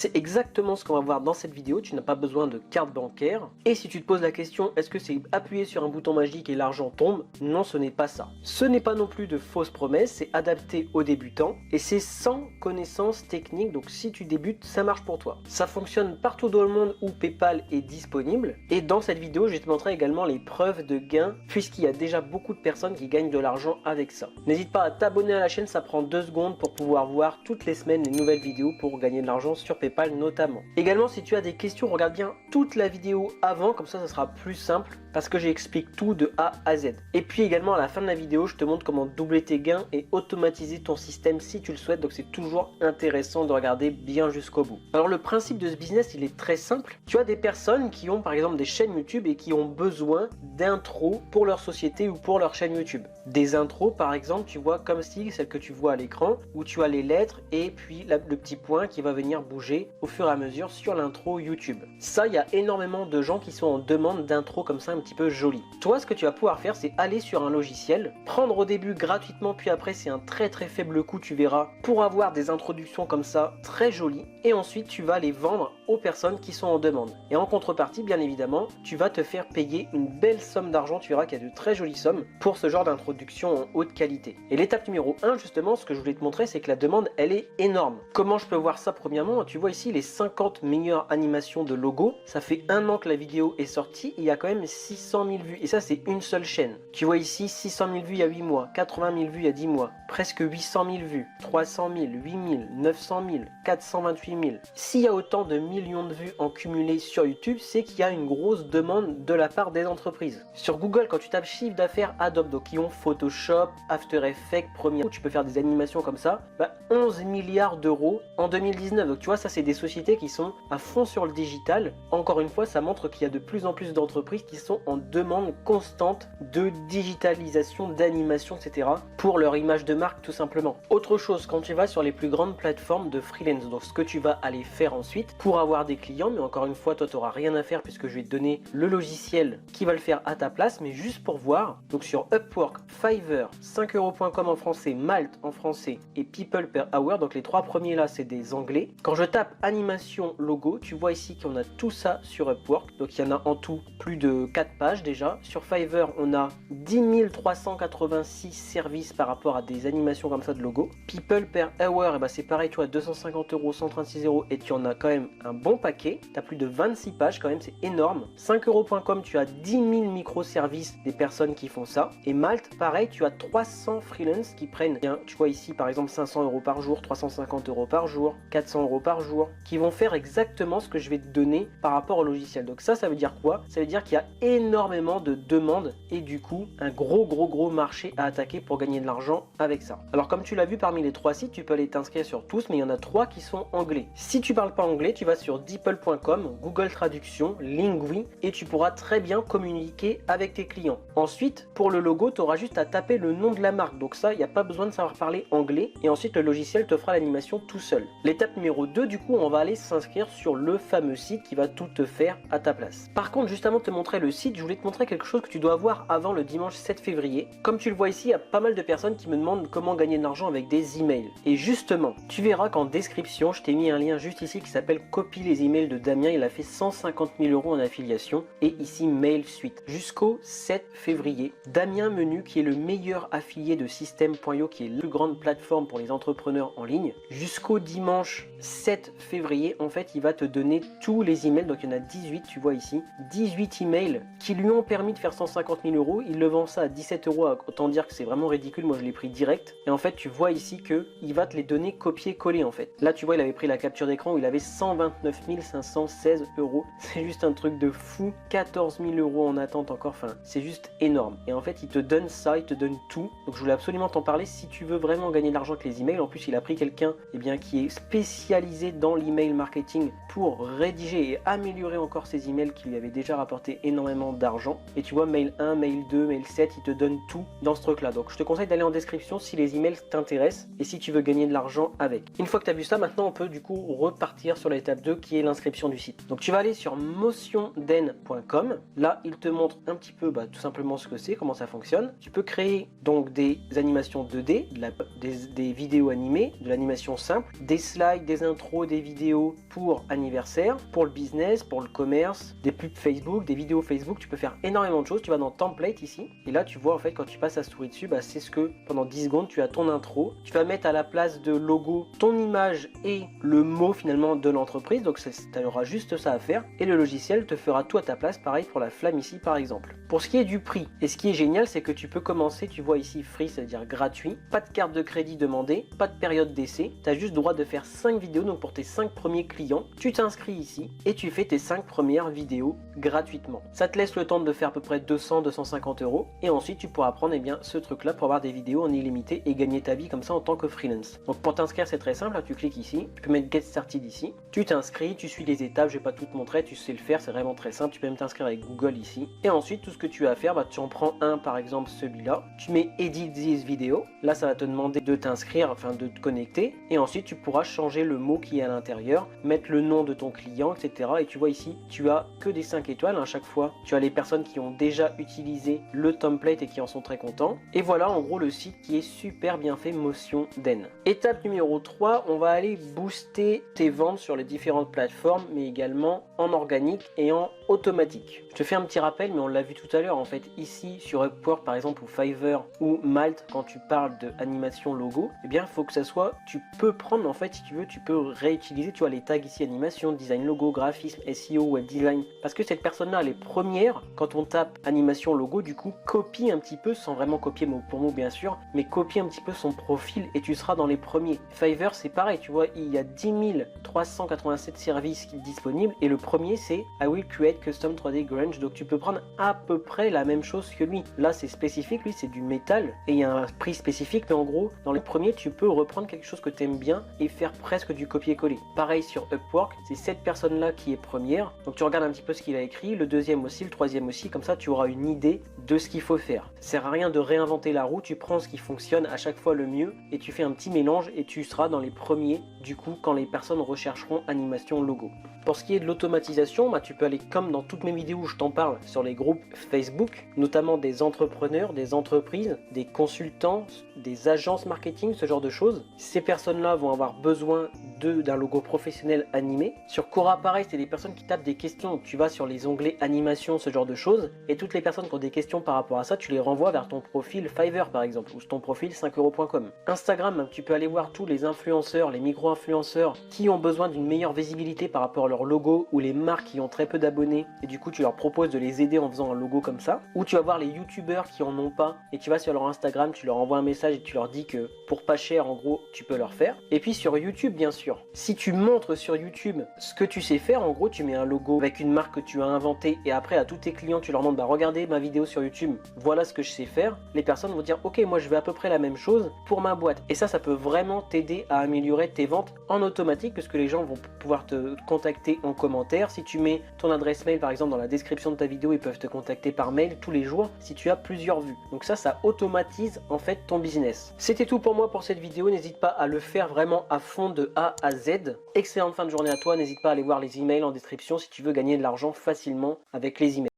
C'est exactement ce qu'on va voir dans cette vidéo, tu n'as pas besoin de carte bancaire. Et si tu te poses la question, est-ce que c'est appuyer sur un bouton magique et l'argent tombe? Non, ce n'est pas ça. Ce n'est pas non plus de fausses promesses, c'est adapté aux débutants et c'est sans connaissances techniques, donc si tu débutes, ça marche pour toi. Ça fonctionne partout dans le monde où PayPal est disponible et dans cette vidéo, je vais te montrer également les preuves de gains puisqu'il y a déjà beaucoup de personnes qui gagnent de l'argent avec ça. N'hésite pas à t'abonner à la chaîne, ça prend 2 secondes pour pouvoir voir toutes les semaines les nouvelles vidéos pour gagner de l'argent sur PayPal notamment. Également, si tu as des questions, regarde bien toute la vidéo avant, comme ça sera plus simple parce que j'explique tout de A à Z. Et puis également à la fin de la vidéo, je te montre comment doubler tes gains et automatiser ton système si tu le souhaites, donc c'est toujours intéressant de regarder bien jusqu'au bout. Alors le principe de ce business, il est très simple. Tu as des personnes qui ont par exemple des chaînes YouTube et qui ont besoin d'intros pour leur société ou pour leur chaîne YouTube. Des intros par exemple, tu vois comme si celle que tu vois à l'écran où tu as les lettres et puis le petit point qui va venir bouger au fur et à mesure sur l'intro YouTube. Ça, il y a énormément de gens qui sont en demande d'intro comme ça un petit peu joli. Toi, ce que tu vas pouvoir faire, c'est aller sur un logiciel, prendre au début gratuitement, puis après c'est un très faible coût, tu verras, pour avoir des introductions comme ça très jolies, et ensuite tu vas les vendre aux personnes qui sont en demande. Et en contrepartie, bien évidemment, tu vas te faire payer une belle somme d'argent, tu verras qu'il y a de très jolies sommes pour ce genre d'introduction en haute qualité. Et l'étape numéro 1, justement, ce que je voulais te montrer, c'est que la demande, elle est énorme. Comment je peux voir ça? Premièrement, tu vois ici les 50 meilleures animations de logo. Ça fait 1 an que la vidéo est sortie, il y a quand même 600 000 vues. Et ça, c'est une seule chaîne. Tu vois ici 600 000 vues il y a 8 mois, 80 000 vues il y a 10 mois, presque 800 000 vues, 300 000, 8 000, 900 000, 428 000. S'il y a autant de millions de vues en cumulé sur YouTube, c'est qu'il y a une grosse demande de la part des entreprises. Sur Google, quand tu tapes chiffre d'affaires Adobe, donc qui ont Photoshop, After Effects, Premiere, tu peux faire des animations comme ça, 11 milliards d'euros en 2019. Donc tu vois, ça c'est des sociétés qui sont à fond sur le digital. Encore une fois, ça montre qu'il y a de plus en plus d'entreprises qui sont en demande constante de digitalisation, d'animation, etc. pour leur image de marque tout simplement. Autre chose, quand tu vas sur les plus grandes plateformes de freelance, donc ce que tu vas aller faire ensuite pour avoir des clients, mais encore une fois, toi tu n'auras rien à faire puisque je vais te donner le logiciel qui va le faire à ta place, mais juste pour voir. Donc sur Upwork, Fiverr, 5euros.com en français, Malte en français et People Per Hour, donc les 3 premiers là c'est des anglais. Quand je tape animation logo, tu vois ici qu'on a tout ça sur Upwork, donc il y en a en tout plus de 4 pages déjà. Sur Fiverr, on a 10 386 services par rapport à des animations comme ça de logo. People Per Hour, et c'est pareil, tu as 250 euros, 136 euros et tu en as quand même un bon paquet. Tu as plus de 26 pages quand même, c'est énorme. 5euros.com, tu as 10 000 microservices des personnes qui font ça. Et Malte, pareil, tu as 300 freelance qui prennent, tu vois ici par exemple 500 euros par jour, 350 euros par jour, 400 euros par jour, qui vont faire exactement ce que je vais te donner par rapport au logiciel. Donc ça veut dire quoi? Ça veut dire qu'il y a énormément de demandes et du coup un gros marché à attaquer pour gagner de l'argent avec ça. Alors comme tu l'as vu, parmi les 3 sites, tu peux aller t'inscrire sur tous, mais il y en a 3 qui sont anglais. Si tu parles pas anglais, tu vas sur deeple.com, Google Traduction, Lingui et tu pourras très bien communiquer avec tes clients. Ensuite, pour le logo, tu auras juste à taper le nom de la marque. Donc ça, il n'y a pas besoin de savoir parler anglais et ensuite le logiciel te fera l'animation tout seul. L'étape numéro 2, du coup, on va aller s'inscrire sur le fameux site qui va tout te faire à ta place. Par contre, juste avant de te montrer le site, je voulais te montrer quelque chose que tu dois voir avant le dimanche 7 février. Comme tu le vois ici, il y a pas mal de personnes qui me demandent comment gagner de l'argent avec des emails. Et justement, tu verras qu'en description, je t'ai mis un lien juste ici qui s'appelle Copie les emails de Damien. Il a fait 150 000 euros en affiliation et ici Mail Suite. Jusqu'au 7 février, Damien Menu, qui est le meilleur affilié de System.io, qui est la plus grande plateforme pour les entrepreneurs en ligne, jusqu'au dimanche 7 février, en fait, il va te donner tous les emails. Donc il y en a 18, tu vois ici, 18 emails qui lui ont permis de faire 150 000 euros. Il le vend ça à 17 euros, autant dire que c'est vraiment ridicule. Moi je l'ai pris direct. Et en fait, tu vois ici que il va te les donner copier-coller en fait. Là, tu vois, il avait pris la capture d'écran où il avait 129 516 euros. C'est juste un truc de fou. 14 000 euros en attente encore. Enfin, c'est juste énorme. Et en fait, il te donne ça, il te donne tout. Donc je voulais absolument t'en parler si tu veux vraiment gagner de l'argent avec les emails. En plus, il a pris quelqu'un qui est spécialisé dans l'email marketing pour rédiger et améliorer encore ses emails qui lui avaient déjà rapporté énormément énormément d'argent. Et tu vois, mail 1, mail 2, mail 7, ils te donnent tout dans ce truc là. Donc je te conseille d'aller en description si les emails t'intéressent et si tu veux gagner de l'argent avec. Une fois que tu as vu ça, maintenant on peut du coup repartir sur l'étape 2 qui est l'inscription du site. Donc tu vas aller sur motionden.com. Là, il te montre un petit peu tout simplement ce que c'est, comment ça fonctionne. Tu peux créer donc des animations 2D, des vidéos animées, de l'animation simple, des slides, des intros, des vidéos pour anniversaire, pour le business, pour le commerce, des pubs Facebook, des vidéos Facebook. Tu peux faire énormément de choses. Tu vas dans template ici et là tu vois en fait quand tu passes la souris dessus, c'est ce que pendant 10 secondes tu as ton intro. Tu vas mettre à la place de logo ton image et le mot finalement de l'entreprise. Donc tu auras juste ça à faire et le logiciel te fera tout à ta place. Pareil pour la flamme ici par exemple. Pour ce qui est du prix, et ce qui est génial, c'est que tu peux commencer, tu vois ici free, c'est-à-dire gratuit, pas de carte de crédit demandée, pas de période d'essai, tu as juste droit de faire 5 vidéos, donc pour tes 5 premiers clients, tu t'inscris ici et tu fais tes 5 premières vidéos gratuitement. Ça te laisse le temps de faire à peu près 200-250 euros et ensuite tu pourras prendre ce truc-là pour avoir des vidéos en illimité et gagner ta vie comme ça en tant que freelance. Donc pour t'inscrire, c'est très simple, là, tu cliques ici, tu peux mettre Get Started ici, tu t'inscris, tu suis les étapes, je vais pas tout te montrer, tu sais le faire, c'est vraiment très simple, tu peux même t'inscrire avec Google ici et ensuite tout ce que tu as à faire, tu en prends un par exemple celui-là, tu mets Edit this video, là ça va te demander de t'inscrire, enfin de te connecter et ensuite tu pourras changer le mot qui est à l'intérieur, mettre le nom de ton client, etc. Et tu vois ici, tu as que des 5 étoiles à chaque fois, tu as les personnes qui ont déjà utilisé le template et qui en sont très contents. Et voilà en gros le site qui est super bien fait, Motionden. Étape numéro 3, on va aller booster tes ventes sur les différentes plateformes, mais également en organique et en automatique. Je te fais un petit rappel, mais on l'a vu tout à l'heure, en fait, ici sur Upwork par exemple, ou Fiverr, ou Malt, quand tu parles de animation logo, eh bien, il faut que ça soit, tu peux prendre, en fait, si tu veux, tu peux réutiliser, tu vois, les tags ici, animation, design logo, graphisme, SEO, web design, parce que cette personne-là, elle est première, quand on tape animation logo, du coup, copie un petit peu, sans vraiment copier mot pour mot, bien sûr, mais copie un petit peu son profil et tu seras dans les premiers. Fiverr, c'est pareil, tu vois, il y a 10 387 services disponibles et le premier, c'est I will create custom 3D grunge, donc tu peux prendre à peu près la même chose que lui. Là, c'est spécifique, lui, c'est du métal et il y a un prix spécifique, mais en gros, dans les premiers, tu peux reprendre quelque chose que tu aimes bien et faire presque du copier-coller. Pareil sur Upwork, c'est cette personne-là qui est première, donc tu regardes un petit peu ce qu'il a écrit, le deuxième aussi, le troisième aussi, comme ça, tu auras une idée de ce qu'il faut faire. Ça sert à rien de réinventer la roue, tu prends ce qui fonctionne à chaque fois le mieux et tu fais un petit mélange et tu seras dans les premiers, du coup, quand les personnes rechercheront animation logo. Pour ce qui est de l'automatisation, tu peux aller comme dans toutes mes vidéos où je t'en parle sur les groupes Facebook, notamment des entrepreneurs, des entreprises, des consultants, des agences marketing, ce genre de choses. Ces personnes-là vont avoir besoin d'un logo professionnel animé. Sur Quora, pareil, c'est des personnes qui tapent des questions. Tu vas sur les onglets animation, ce genre de choses, et toutes les personnes qui ont des questions par rapport à ça, tu les renvoies vers ton profil Fiverr par exemple, ou ton profil 5euros.com. Instagram, tu peux aller voir tous les influenceurs, les micro-influenceurs qui ont besoin d'une meilleure visibilité par rapport à leur logo, ou les marques qui ont très peu d'abonnés, et du coup tu leur proposes de les aider en faisant un logo comme ça. Ou tu vas voir les youtubeurs qui en ont pas, et tu vas sur leur Instagram, tu leur envoies un message et tu leur dis que pour pas cher, en gros, tu peux leur faire. Et puis sur YouTube, bien sûr, si tu montres sur YouTube ce que tu sais faire, en gros, tu mets un logo avec une marque que tu as inventée et après à tous tes clients, tu leur demandes, regardez ma vidéo sur YouTube, voilà ce que je sais faire. Les personnes vont dire, ok, moi je veux à peu près la même chose pour ma boîte. Et ça peut vraiment t'aider à améliorer tes ventes en automatique parce que les gens vont pouvoir te contacter en commentaire. Si tu mets ton adresse mail, par exemple, dans la description de ta vidéo, ils peuvent te contacter par mail tous les jours si tu as plusieurs vues. Donc ça automatise en fait ton business. C'était tout pour moi pour cette vidéo. N'hésite pas à le faire vraiment à fond de A à Z. Excellente fin de journée à toi. N'hésite pas à aller voir les emails en description si tu veux gagner de l'argent facilement avec les emails.